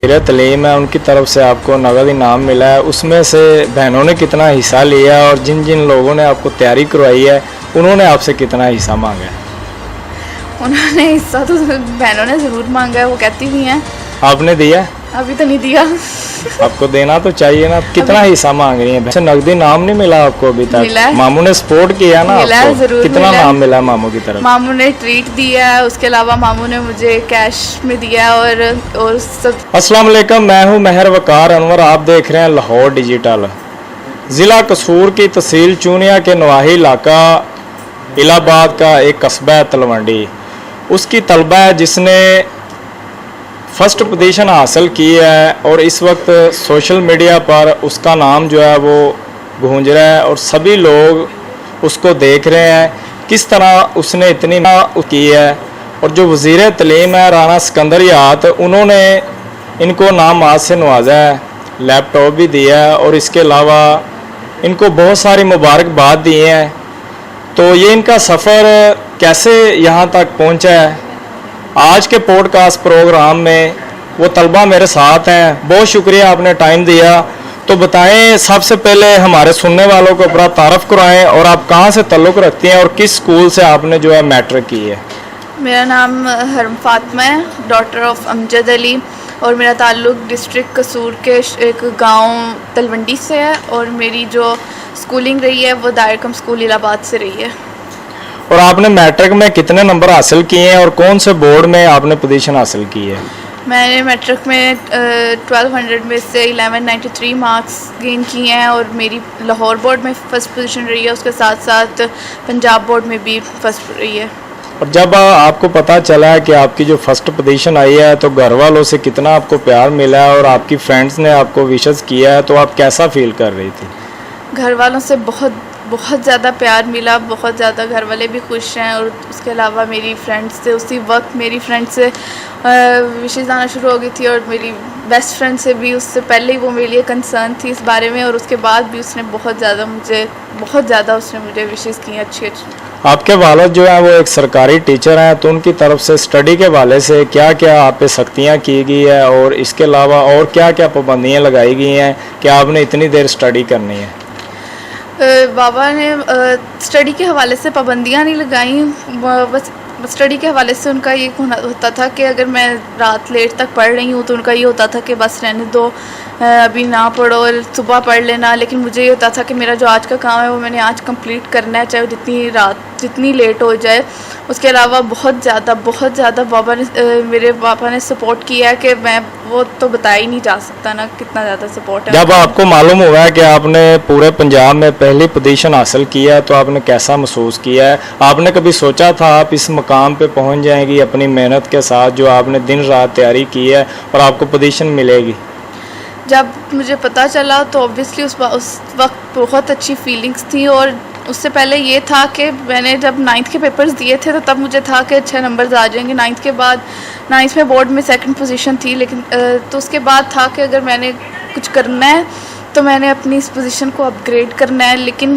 वज़ीर तलीम है उनकी तरफ से आपको नगद इनाम मिला है, उसमें से बहनों ने कितना हिस्सा लिया है और जिन जिन लोगों ने आपको तैयारी करवाई है उन्होंने आपसे कितना हिस्सा मांगा है? उन्होंने हिस्सा तो बहनों ने ज़रूर मांगा है, वो कहती भी हैं। आपने दिया? अभी तो नहीं दिया। आपको देना तो चाहिए ना। कितना हिस्सा मांग रही है? वैसे नगदी नाम नहीं मिला आपको अभी तक? मिला है। मामू ने सपोर्ट किया ना मिला है, आपको? ज़रूर कितना मिला है। नाम मिला मामू की तरफ? मामू ने ट्रीट दिया है, उसके अलावा मामू ने मुझे कैश में दिया है और सब। अस्सलाम वालेकुम, मैं हूं महर वकार अनवर। आप देख रहे हैं लाहौर डिजिटल। ज़िला कसूर की तहसील चूनिया के नवाही इलाका इलाहाबाद का एक कस्बा है तलवंडी, उसकी तलबा है जिसने फर्स्ट पोजीशन हासिल की है और इस वक्त सोशल मीडिया पर उसका नाम जो है वो गूंज रहा है और सभी लोग उसको देख रहे हैं किस तरह उसने इतनी की है। और जो वज़ीर तलीम है राना सिकंदर यात, उन्होंने इनको नाम आज से नवाजा है, लैपटॉप भी दिया है और इसके अलावा इनको बहुत सारी मुबारकबाद दी हैं। तो ये इनका सफ़र कैसे यहाँ तक पहुँचा है, आज के पॉडकास्ट प्रोग्राम में वो तलबा मेरे साथ हैं। बहुत शुक्रिया आपने टाइम दिया। तो बताएं, सबसे पहले हमारे सुनने वालों को अपना तारफ़ कराएं और आप कहाँ से ताल्लुक़ रखती हैं और किस स्कूल से आपने जो है मैट्रिक की है? मेरा नाम हरम फातिमा है, डॉटर ऑफ अमजद अली, और मेरा ताल्लुक़ डिस्ट्रिक्ट कसूर के एक गांव तलवंडी से है और मेरी जो स्कूलिंग रही है वो दायरकम स्कूल इलाहाबाद से रही है। और आपने मैट्रिक में कितने नंबर हासिल किए हैं और कौन से बोर्ड में आपने पोजीशन हासिल की है? मैंने मैट्रिक में 1200 में से 1193 मार्क्स गेन किए हैं और मेरी लाहौर बोर्ड में फ़र्स्ट पोजीशन रही है, उसके साथ साथ पंजाब बोर्ड में भी फर्स्ट रही है। और जब आपको पता चला है कि आपकी जो फर्स्ट पोजीशन आई है तो घर वालों से कितना आपको प्यार मिला है और आपकी फ्रेंड्स ने आपको विशेस किया है, तो आप कैसा फील कर रही थी? घर वालों से बहुत ज़्यादा प्यार मिला, बहुत ज़्यादा। घर वाले भी खुश हैं और उसके अलावा मेरी फ्रेंड्स से उसी वक्त मेरी फ्रेंड से विशेष आना शुरू हो गई थी और मेरी बेस्ट फ्रेंड से भी उससे पहले ही वो मेरे लिए कंसर्न थी इस बारे में और उसके बाद भी उसने बहुत ज़्यादा उसने मुझे विशेष की अच्छी। आपके वालिद जो है वो एक सरकारी टीचर हैं, तो उनकी तरफ से स्टडी के वाले से क्या क्या आप पे सख्तियाँ की गई है और इसके अलावा और क्या क्या पाबंदियाँ लगाई गई हैं कि आपने इतनी देर स्टडी करनी है? बाबा ने स्टडी के हवाले से पाबंदियाँ नहीं लगाई, बस स्टडी के हवाले से उनका ये होता था कि अगर मैं रात लेट तक पढ़ रही हूँ तो उनका ये होता था कि बस रहने दो, अभी ना पढ़ो, सुबह पढ़ लेना। लेकिन मुझे ये होता था कि मेरा जो आज का काम है वो मैंने आज कंप्लीट करना है, चाहे जितनी लेट हो जाए। उसके अलावा बहुत ज़्यादा मेरे पापा ने सपोर्ट किया है कि मैं वो तो बताया ही नहीं जा सकता ना कितना ज़्यादा सपोर्ट है। जब आपको मालूम हुआ है कि आपने पूरे पंजाब में पहली पोजीशन हासिल किया है तो आपने कैसा महसूस किया है? आपने कभी सोचा था आप इस मकाम पे पहुंच जाएंगी अपनी मेहनत के साथ, जो आपने दिन रात तैयारी की है और आपको पोजीशन मिलेगी? जब मुझे पता चला तो ऑब्वियसली उस वक्त बहुत अच्छी फीलिंग्स थी और उससे पहले ये था कि मैंने जब 9th के पेपर्स दिए थे तो तब मुझे था कि अच्छे नंबर्स आ जाएंगे। 9th के बाद 9th में बोर्ड में 2nd पोजीशन थी, लेकिन तो उसके बाद था कि अगर मैंने कुछ करना है तो मैंने अपनी इस पोजीशन को अपग्रेड करना है। लेकिन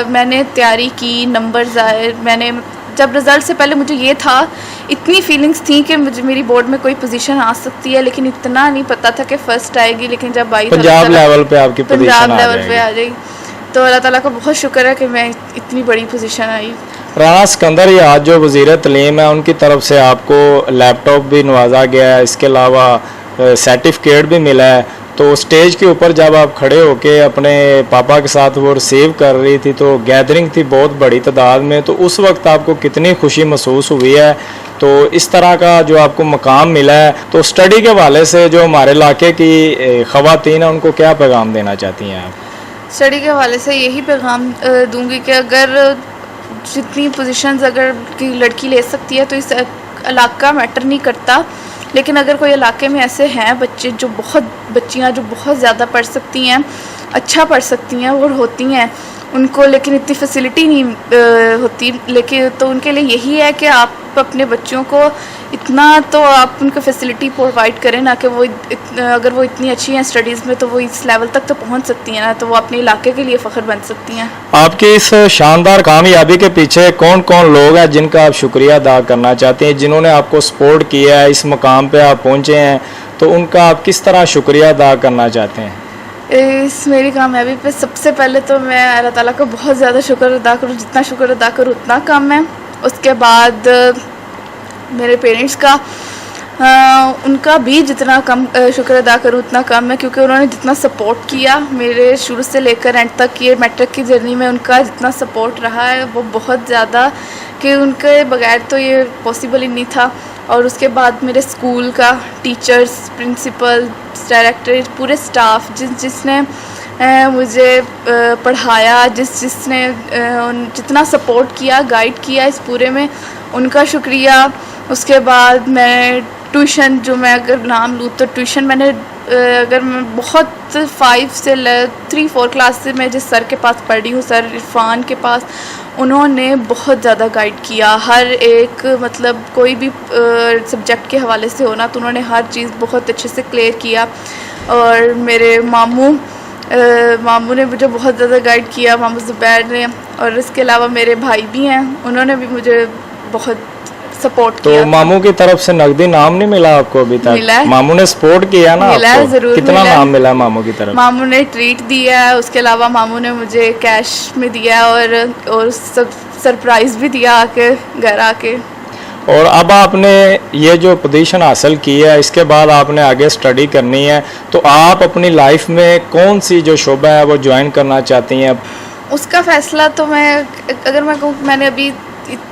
मैंने तैयारी की, नंबर्स आए, मैंने जब रिज़ल्ट से पहले मुझे ये था, इतनी फीलिंग्स थी कि मुझे मेरी बोर्ड में कोई पोजीशन आ सकती है, लेकिन इतना नहीं पता था कि फ़र्स्ट आएगी। लेकिन जब आई पंजाब लेवल पे आपकी पोजीशन आ गई तो अल्लाह ताला का बहुत शुक्र है कि मैं इतनी बड़ी पोजीशन आई। राना सिकंदर यात जो वज़ीर तलीम है उनकी तरफ से आपको लैपटॉप भी नवाजा गया है, इसके अलावा सर्टिफिकेट भी मिला है। तो स्टेज के ऊपर जब आप खड़े होके अपने पापा के साथ वो रिसीव कर रही थी तो गैदरिंग थी बहुत बड़ी तादाद में, तो उस वक्त आपको कितनी खुशी महसूस हुई है? तो इस तरह का जो आपको मकाम मिला है, तो स्टडी के हवाले से जो हमारे इलाके की ख़वातीन हैं उनको क्या पैगाम देना चाहती हैं आप? स्टडी के हवाले से यही पैगाम दूंगी कि अगर जितनी पोजीशंस अगर की लड़की ले सकती है तो इस इलाका मैटर नहीं करता, लेकिन अगर कोई इलाके में ऐसे हैं बच्चियाँ जो बहुत ज़्यादा पढ़ सकती हैं, अच्छा पढ़ सकती हैं और होती हैं उनको, लेकिन इतनी फैसिलिटी नहीं होती, लेकिन तो उनके लिए यही है कि आप अपने बच्चों को इतना तो आप उनको फैसिलिटी प्रोवाइड करें ना कि वो अगर वो इतनी अच्छी हैं स्टडीज़ में तो वो इस लेवल तक तो पहुंच सकती हैं ना, तो वो अपने इलाके के लिए फ़ख्र बन सकती हैं। आपकी इस शानदार कामयाबी के पीछे कौन कौन लोग हैं जिनका आप शुक्रिया अदा करना चाहते हैं, जिन्होंने आपको सपोर्ट किया है, इस मकाम पे आप पहुँचे हैं? तो उनका आप किस तरह शुक्रिया अदा करना चाहते हैं? इस मेरी कामयाबी पे सबसे पहले तो मैं अल्लाह ताला का बहुत ज़्यादा शुक्र अदा करूँ, जितना शुक्र अदा करूँ उतना कम है। उसके बाद मेरे पेरेंट्स का उनका भी जितना कम शुक्र अदा करूँ उतना कम है, क्योंकि उन्होंने जितना सपोर्ट किया मेरे शुरू से लेकर एंड तक ये मैट्रिक की जर्नी में, उनका जितना सपोर्ट रहा है वो बहुत ज़्यादा, कि उनके बगैर तो ये पॉसिबल ही नहीं था। और उसके बाद मेरे स्कूल का टीचर्स, प्रिंसिपल, डायरेक्टर, पूरे स्टाफ जिसने मुझे पढ़ाया, जिसने जितना सपोर्ट किया, गाइड किया इस पूरे में, उनका शुक्रिया। उसके बाद मैं ट्यूशन, जो मैं अगर नाम लूँ तो ट्यूशन मैंने अगर मैं बहुत 5 से 3-4 क्लास से मैं जिस सर के पास पढ़ी हूँ, सर इरफान के पास, उन्होंने बहुत ज़्यादा गाइड किया। हर एक मतलब कोई भी सब्जेक्ट के हवाले से होना तो उन्होंने हर चीज़ बहुत अच्छे से क्लियर किया। और मेरे मामू ने मुझे बहुत ज़्यादा गाइड किया, मामू ज़ुबैर ने। और इसके अलावा मेरे भाई भी हैं, उन्होंने भी मुझे बहुत सपोर्ट किया। तो मामू की तरफ से नकदी नाम नहीं मिला आपको अभी तक? मिला है। मामू ने सपोर्ट किया ना मिला आपको? है, जरूर कितना मिला है। नाम मिला मामू की तरफ? मामू ने ट्रीट दिया है, उसके अलावा मामू ने मुझे कैश में दिया और सब सरप्राइज़ भी दिया आके घर आके। और अब आपने ये जो पोजीशन हासिल की है, इसके बाद आपने आगे स्टडी करनी है, तो आप अपनी लाइफ में कौन सी जो शोबा है वो ज्वाइन करना चाहती हैं? उसका फ़ैसला तो अगर मैं कहूँ, मैंने अभी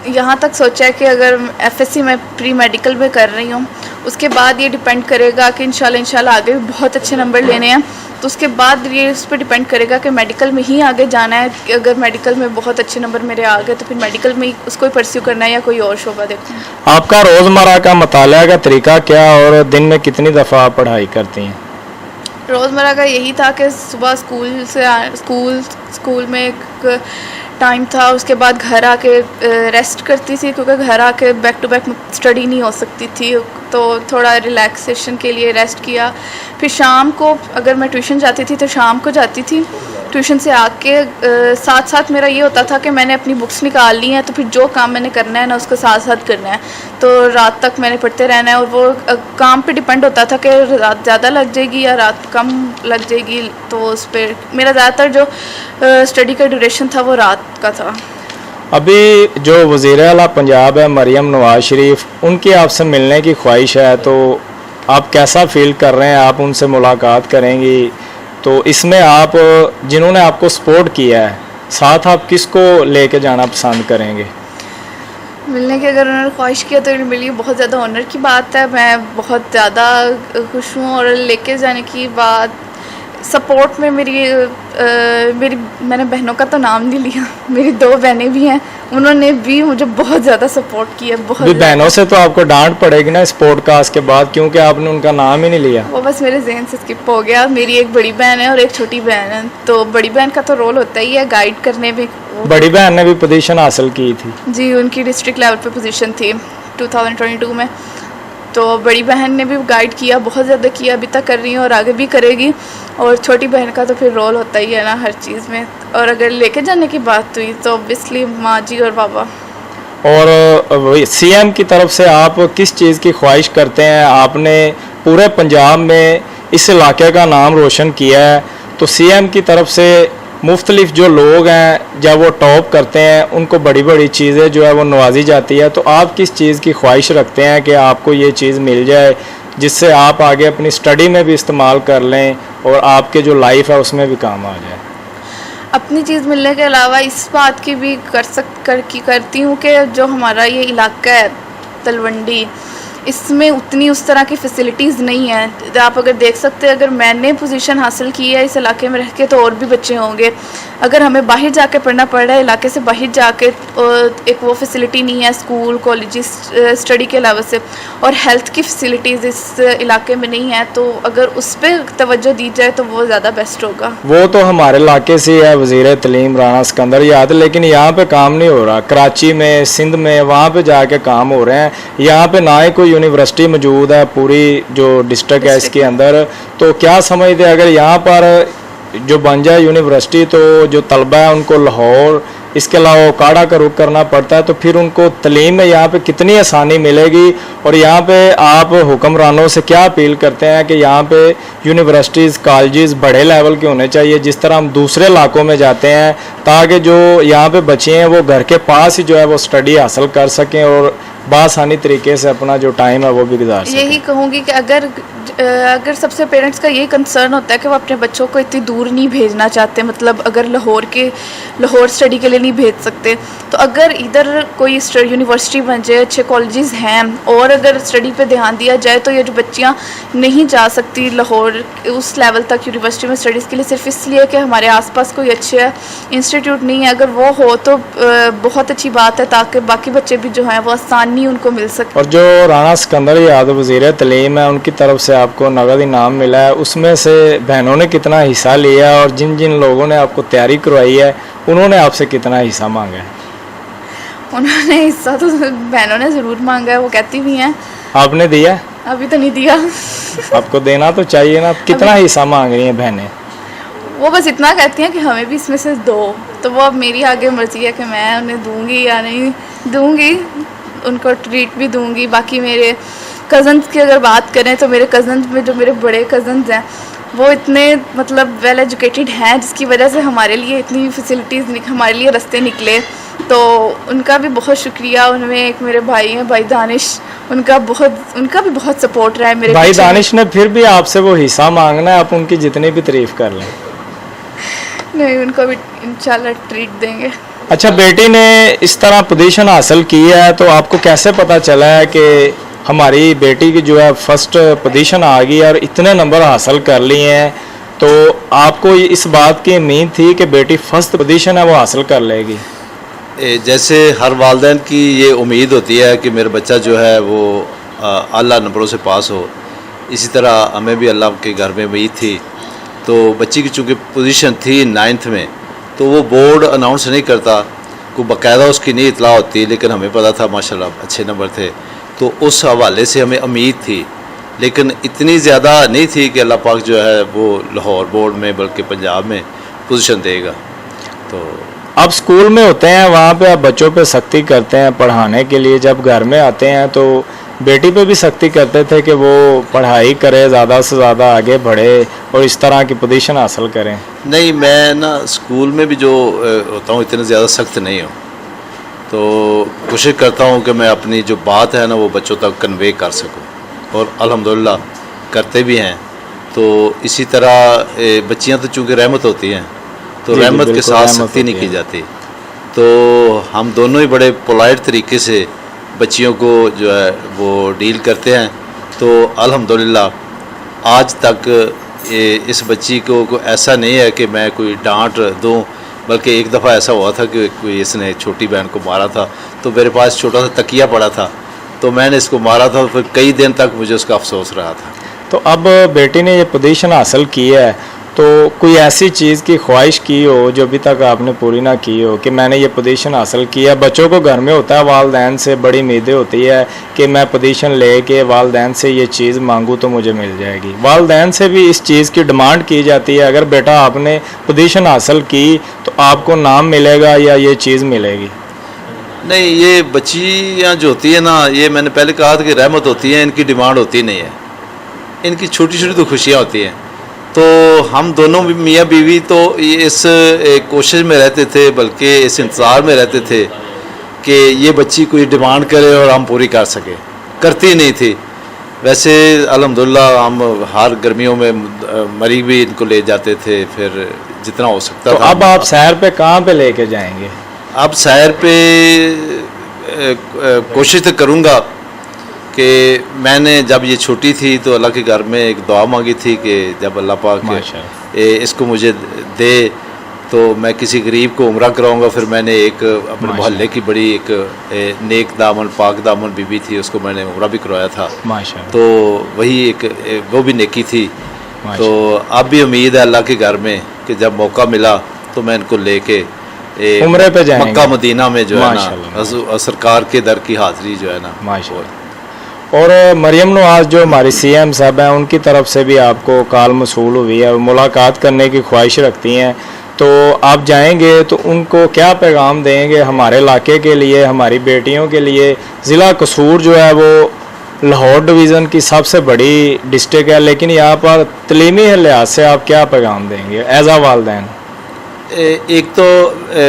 यहाँ तक सोचा है कि अगर एफएससी में प्री मेडिकल में कर रही हूँ, उसके बाद ये डिपेंड करेगा कि इंशाल्लाह आगे भी बहुत अच्छे नंबर लेने हैं, तो उसके बाद ये उस पर डिपेंड करेगा कि मेडिकल में ही आगे जाना है। कि अगर मेडिकल में बहुत अच्छे नंबर मेरे आ गए तो फिर मेडिकल में ही उसको ही परस्यू करना है या कोई और शोबा देखूँ। आपका रोज़मर्रा का मुताला का तरीका क्या, और दिन में कितनी दफ़ा आप पढ़ाई करती हैं? रोज़मर्रा का यही था कि सुबह स्कूल में एक टाइम था, उसके बाद घर आके रेस्ट करती थी, क्योंकि घर आके बैक टू बैक स्टडी नहीं हो सकती थी, तो थोड़ा रिलैक्सेशन के लिए रेस्ट किया। फिर शाम को अगर मैं ट्यूशन जाती थी तो शाम को जाती थी। ट्यूशन से आके साथ साथ मेरा ये होता था कि मैंने अपनी बुक्स निकाल ली हैं, तो फिर जो काम मैंने करना है ना उसको साथ साथ करना है, तो रात तक मैंने पढ़ते रहना है। और वो काम पे डिपेंड होता था कि रात ज़्यादा लग जाएगी या रात कम लग जाएगी, तो उस पर मेरा ज़्यादातर जो स्टडी का ड्यूरेशन था वो रात का था। अभी जो वज़ीर आला पंजाब है मरियम नवाज शरीफ, उनकी आपसे मिलने की ख्वाहिश है, तो आप कैसा फील कर रहे हैं? आप उनसे मुलाकात करेंगी, तो इसमें आप जिन्होंने आपको सपोर्ट किया है, साथ आप किसको लेके जाना पसंद करेंगे? मिलने की अगर उन्होंने ख्वाहिश किया तो मेरे लिए बहुत ज़्यादा ऑनर की बात है, मैं बहुत ज़्यादा खुश हूँ। और लेके जाने की बात, सपोर्ट में मैंने बहनों का तो नाम नहीं लिया, मेरी 2 बहनें भी हैं, उन्होंने भी मुझे बहुत ज़्यादा सपोर्ट किया। बहुत बहनों से तो आपको डांट पड़ेगी ना इस पॉडकास्ट के बाद, क्योंकि आपने उनका नाम ही नहीं लिया। वो बस मेरे जहन से स्किप हो गया। मेरी एक बड़ी बहन है और एक छोटी बहन है, तो बड़ी बहन का तो रोल होता ही है गाइड करने में। बड़ी बहन ने भी पोजीशन हासिल की थी? जी, उनकी डिस्ट्रिक्ट लेवल पे पोजीशन थी 2022 में, तो बड़ी बहन ने भी गाइड किया, बहुत ज़्यादा किया, अभी तक कर रही है और आगे भी करेगी। और छोटी बहन का तो फिर रोल होता ही है ना हर चीज़ में। और अगर लेके जाने की बात हुई तो ऑब्वियसली माँ जी और बाबा। और सीएम की तरफ से आप किस चीज़ की ख्वाहिश करते हैं? आपने पूरे पंजाब में इस इलाके का नाम रोशन किया है, तो सीएम की तरफ से मुख्तलिफ जो लोग हैं जब वो टॉप करते हैं उनको बड़ी बड़ी चीज़ें जो है वो नवाजी जाती है, तो आप किस चीज़ की ख्वाहिश रखते हैं कि आपको ये चीज़ मिल जाए जिससे आप आगे अपनी स्टडी में भी इस्तेमाल कर लें और आपके जो लाइफ है उसमें भी काम आ जाए? अपनी चीज़ मिलने के अलावा इस बात की भी करती हूँ कि जो हमारा ये इलाका है तलवंडी, इसमें उतनी उस तरह की फैसिलिटीज़ नहीं है। आप अगर देख सकते हैं, अगर मैंने पोजीशन हासिल की है इस इलाके में रह के तो और भी बच्चे होंगे। अगर हमें बाहर जाके पढ़ना पड़ रहा है, इलाके से बाहर जाके, एक वो फैसिलिटी नहीं है स्कूल कॉलेजेस स्टडी के अलावा से, और हेल्थ की फैसिलिटीज़ इस इलाके में नहीं है, तो अगर उस पर तवज्जो दी जाए तो वो ज़्यादा बेस्ट होगा। वो तो हमारे इलाके से है वज़ीर तलीम राना सिकंदर याद, लेकिन यहाँ पे काम नहीं हो रहा। कराची में, सिंध में, वहाँ पे जाके काम हो रहे हैं। यहाँ पे ना ही कोई यूनिवर्सिटी मौजूद है पूरी जो डिस्ट्रिक्ट है इसके अंदर। तो क्या समझते हैं अगर यहाँ पर जो बन जाए यूनिवर्सिटी, तो जो तलबा है उनको लाहौर इसके अलावा काढ़ा का रुख करना पड़ता है, तो फिर उनको तलीम में यहाँ पे कितनी आसानी मिलेगी? और यहाँ पे आप हुक्मरानों से क्या अपील करते हैं कि यहाँ पे यूनिवर्सिटीज़ कॉलेजेस बड़े लेवल के होने चाहिए जिस तरह हम दूसरे इलाकों में जाते हैं, ताकि जो यहाँ पे बच्चे हैं वो घर के पास ही जो है वो स्टडी हासिल कर सकें और बासानी तरीके से अपना जो टाइम है वो भी गुजार सकें। यही कहूँगी कि अगर सबसे पेरेंट्स का यही कंसर्न होता है कि वो अपने बच्चों को इतनी दूर नहीं भेजना चाहते, मतलब अगर लाहौर स्टडी के लिए नहीं भेज सकते, तो अगर इधर कोई यूनिवर्सिटी बन जाए, अच्छे कॉलेजेस हैं और अगर स्टडी पे ध्यान दिया जाए, तो ये जो बच्चियाँ नहीं जा सकती लाहौर उस लेवल तक यूनिवर्सिटी में स्टडीज़ के लिए सिर्फ इसलिए कि हमारे आसपास कोई अच्छे इंस्टीट्यूट नहीं है, अगर वो हो तो बहुत अच्छी बात है, ताकि बाकी बच्चे भी जो हैं वो आसानी उनको मिल सके। और जो राना सिकंदर यादव वज़ीर तलीम है, उनकी तरफ से आपको नगद इनाम मिला है, उसमें से बहनों ने कितना हिस्सा लिया और जिन जिन लोगों ने आपको तैयारी करवाई है उन्होंने आपसे कितना हिस्सा मांगा है? उन्होंने हिस्सा तो बहनों ने ज़रूर मांगा है, वो कहती भी हैं। आपने दिया? अभी तो नहीं दिया। आपको देना तो चाहिए ना। कितना हिस्सा मांग रही हैं बहनें? वो बस इतना कहती हैं कि हमें भी इसमें से दो, तो वो अब मेरी आगे मर्जी है कि मैं उन्हें दूंगी या नहीं दूंगी, उनको ट्रीट भी दूंगी। बाकी मेरे कज़न्स की अगर बात करें तो मेरे कज़न्स में जो मेरे बड़े कज़न्स हैं वो इतने मतलब वेल एजुकेटेड हैं, जिसकी वजह से हमारे लिए इतनी फैसिलिटीज़ हमारे लिए रास्ते निकले, तो उनका भी बहुत शुक्रिया। उनमें एक मेरे भाई हैं, भाई दानिश, उनका भी बहुत सपोर्ट रहा है मेरे भाई दानिश ने फिर भी आपसे वो हिस्सा मांगना है, आप उनकी जितनी भी तारीफ कर लें। नहीं, उनको भी इंशाल्लाह ट्रीट देंगे। अच्छा, बेटी ने इस तरह पोजीशन हासिल की है, तो आपको कैसे पता चला है कि हमारी बेटी की जो है फर्स्ट पोजीशन आ गई और इतने नंबर हासिल कर लिए हैं? तो आपको इस बात की उम्मीद थी कि बेटी फर्स्ट पोजीशन है वो हासिल कर लेगी? जैसे हर वालिदैन की ये उम्मीद होती है कि मेरा बच्चा जो है वो आला नंबरों से पास हो, इसी तरह हमें भी अल्लाह के घर में उम्मीद थी। तो बच्ची की चूँकि पोजीशन थी 9th में, तो वो बोर्ड अनाउंस नहीं करता, कोई बाकायदा उसकी नहीं इतला होती, लेकिन हमें पता था माशाल्लाह अच्छे नंबर थे, तो उस हवाले से हमें उम्मीद थी, लेकिन इतनी ज़्यादा नहीं थी कि अल्लाह पाक जो है वो लाहौर बोर्ड में बल्कि पंजाब में पोजीशन देगा। तो आप स्कूल में होते हैं, वहाँ पे आप बच्चों पे सख्ती करते हैं पढ़ाने के लिए, जब घर में आते हैं तो बेटी पे भी सख्ती करते थे कि वो पढ़ाई करे, ज़्यादा से ज़्यादा आगे बढ़े और इस तरह की पोजीशन हासिल करें? नहीं, मैं ना स्कूल में भी जो होता हूँ इतना ज़्यादा सख्त नहीं हूँ, तो कोशिश करता हूँ कि मैं अपनी जो बात है ना वो बच्चों तक कन्वे कर सकूँ, और अल्हम्दुलिल्लाह करते भी हैं। तो इसी तरह बच्चियाँ तो चूँकि रहमत होती हैं, तो रहमत के साथ सख्ती नहीं की जाती, तो हम दोनों ही बड़े पोलाइट तरीके से बच्चियों को जो है वो डील करते हैं। तो अल्हम्दुलिल्लाह आज तक इस बच्ची को ऐसा नहीं है कि मैं कोई डांट दूं, बल्कि एक दफ़ा ऐसा हुआ था कि कोई इसने छोटी बहन को मारा था, तो मेरे पास छोटा सा तकिया पड़ा था, तो मैंने इसको मारा था, फिर कई दिन तक मुझे उसका अफसोस रहा था। तो अब बेटी ने ये पोजीशन हासिल की है, तो कोई ऐसी चीज़ की ख्वाहिश की हो जो अभी तक आपने पूरी ना की हो कि मैंने ये पोजीशन हासिल की है? बच्चों को घर में होता है, वालदैन से बड़ी उम्मीदें होती है कि मैं पोजीशन लेके वालदैन से ये चीज़ मांगूँ तो मुझे मिल जाएगी, वालदैन से भी इस चीज़ की डिमांड की जाती है, अगर बेटा आपने पोजीशन हासिल की तो आपको नाम मिलेगा या ये चीज़ मिलेगी? नहीं, ये बच्चियाँ जो होती है ना, ये मैंने पहले कहा था कि रहमत होती है, इनकी डिमांड होती नहीं है, इनकी छोटी छोटी तो खुशियाँ होती हैं। तो हम दोनों भी मियाँ बीवी तो इस कोशिश में रहते थे, बल्कि इस इंतज़ार में रहते थे कि ये बच्ची कोई डिमांड करे और हम पूरी कर सकें, करती नहीं थी। वैसे अल्हम्दुलिल्लाह हम हर गर्मियों में मरी भी इनको ले जाते थे, फिर जितना हो सकता तो था। अब आप सैर पे कहाँ पे लेके जाएंगे? अब सैर पे कोशिश तो करूँगा कि मैंने जब ये छोटी थी तो अल्लाह के घर में एक दुआ मांगी थी कि जब अल्लाह पाक इसको मुझे दे तो मैं किसी गरीब को उम्रा कराऊंगा। फिर मैंने एक अपने मोहल्ले की बड़ी एक नेक दामन पाक दामन बीबी थी, उसको मैंने उम्रा भी करवाया था, तो वही एक वो भी नेकी थी। तो अब भी उम्मीद है अल्लाह के घर में कि जब मौका मिला तो मैं इनको लेके उम्रे पे जाएंगे मक्का मदीना में जो है ना सरकार के दर की हाज़िरी जो है ना। माशाअल्लाह। और मरियम नवाज जो हमारी CM साहब हैं, उनकी तरफ से भी आपको कॉल मसूल हुई है, मुलाकात करने की ख्वाहिश रखती हैं, तो आप जाएंगे तो उनको क्या पैगाम देंगे हमारे इलाके के लिए, हमारी बेटियों के लिए? ज़िला कसूर जो है वो लाहौर डिवीज़न की सबसे बड़ी डिस्ट्रिक्ट है, लेकिन यहाँ पर तलीमी लिहाज से आप क्या पैगाम देंगे एज आ वालदैन? एक तो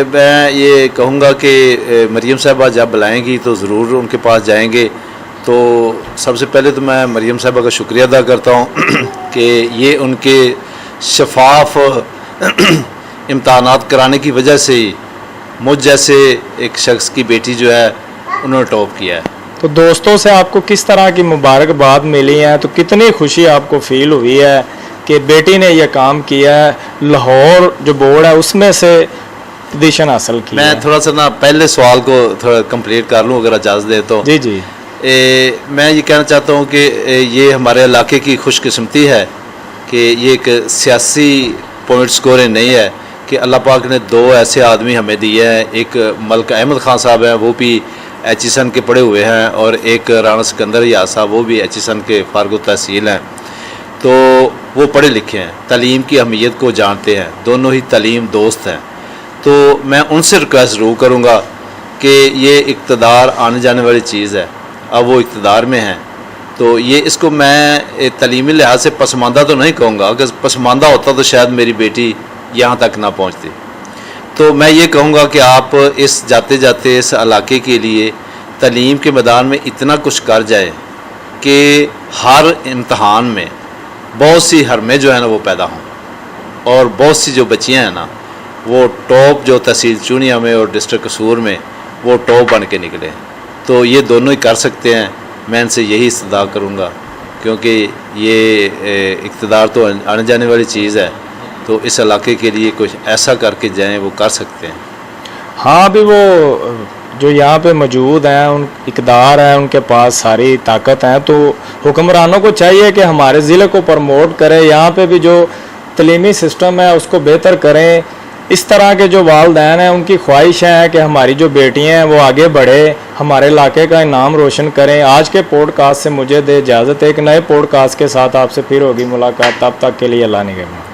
मैं ये कहूँगा कि मरियम साहिबा जब बुलाएंगी तो ज़रूर उनके पास जाएंगे। तो सबसे पहले तो मैं मरियम साहिबा का शुक्रिया अदा करता हूँ कि ये उनके शफाफ इम्तहानात कराने की वजह से ही मुझ जैसे एक शख्स की बेटी जो है उन्होंने टॉप किया है। तो दोस्तों से आपको किस तरह की मुबारकबाद मिली है, तो कितनी खुशी आपको फील हुई है कि बेटी ने यह काम किया है, लाहौर जो बोर्ड है उसमें से पोजीशन हासिल की? मैं थोड़ा सा ना पहले सवाल को थोड़ा कंप्लीट कर लूँ अगर इजाज़त दे तो। जी जी। मैं ये कहना चाहता हूँ कि ये हमारे इलाके की खुशकिस्मती है कि ये एक सियासी पॉइंट स्कोरिंग नहीं है कि अल्लाह पाक ने दो ऐसे आदमी हमें दिए हैं। एक मलिक अहमद ख़ान साहब हैं, वो भी एचईसन के पढ़े हुए हैं, और एक राणा सिकंदर याद साहब वो भी एचईसन के फारगो तहसील हैं। तो वो पढ़े लिखे हैं, तालीम की अहमियत को जानते हैं, दोनों ही तालीम दोस्त हैं। तो मैं उनसे रिक्वेस्ट ज़रूर करूँगा कि ये इक़्तिदार आने जाने वाली चीज़ है, अब वो इक़्तिदार में हैं तो ये इसको मैं तालीमी लिहाज से पसमानदा तो नहीं कहूँगा, अगर पसमानदा होता तो शायद मेरी बेटी यहाँ तक ना पहुँचती। तो मैं ये कहूँगा कि आप इस जाते जाते इस इलाके के लिए तालीम के मैदान में इतना कुछ कर जाए कि हर इम्तहान में बहुत सी हरमें जो है ना वो पैदा हों, और बहुत सी जो बच्चियाँ हैं ना वो टॉप जो तहसील चूनिया में और डिस्ट्रिक्ट कसूर में वो टॉप बन के निकले। तो ये दोनों ही कर सकते हैं, मैं इनसे यही इस्तदा करूँगा, क्योंकि ये इक़्तिदार तो आने जाने वाली चीज़ है। तो इस इलाके के लिए कुछ ऐसा करके जाएं वो कर सकते हैं। हाँ, अभी वो जो यहाँ पे मौजूद हैं उन इक़्तिदार हैं, उनके पास सारी ताकत है, तो हुक्मरानों को चाहिए कि हमारे ज़िले को प्रमोट करें, यहाँ पे भी जो तलीमी सिस्टम है उसको बेहतर करें। इस तरह के जो वालदैन हैं उनकी ख्वाहिश है कि हमारी जो बेटियां हैं वो आगे बढ़े, हमारे इलाके का नाम रोशन करें। आज के पॉडकास्ट से मुझे दे इजाज़त, एक नए पॉडकास्ट के साथ आपसे फिर होगी मुलाकात, तब तक के लिए अल्लाह निगहबान।